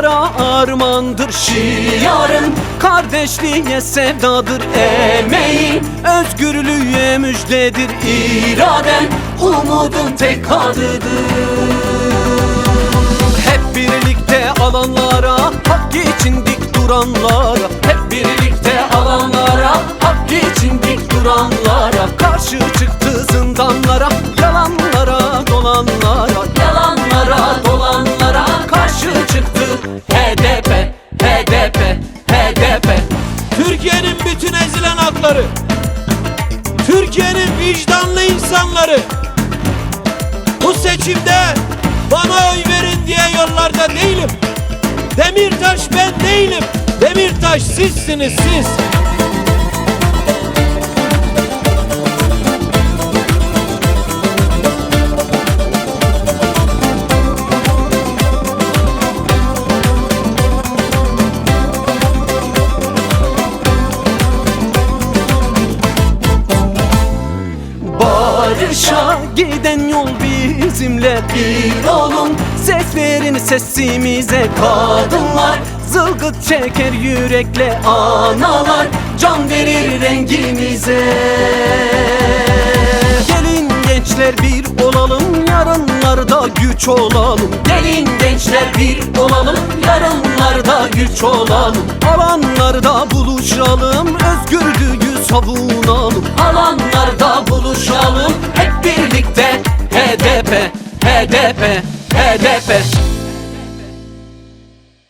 alanlara armağandır şiarın. Kardeşliğe sevdadır emeğin, özgürlüğe müjdedir iraden, umudun tek adıdır. Hep birlikte alanlara, hak için dik duranlara, hep birlikte alanlara, hak için dik duranlara, karşı çıktı zindanlara, yalanlara dolanlara, yalanlara dolanlara karşı çıktı HDP, HDP, HDP. Türkiye'nin bütün ezilen halkları, Türkiye'nin vicdanlı insanları bu seçimde bana oy verin diye yollarda değilim. Demirtaş ben değilim. Demirtaş sizsiniz siz. Barışa giden yol bizimle bir olun. Ses verin sesimize kadınlar, zılgıt çeker yürekle analar, can verir rengimize. Gelin gençler bir olalım, yarınlarda güç olalım. Gelin gençler bir olalım, yarınlarda güç olalım. Alanlarda buluşalım, özgürlüğü savunalım. Alanlarda buluşalım hep birlikte HDP, HDP, HDP.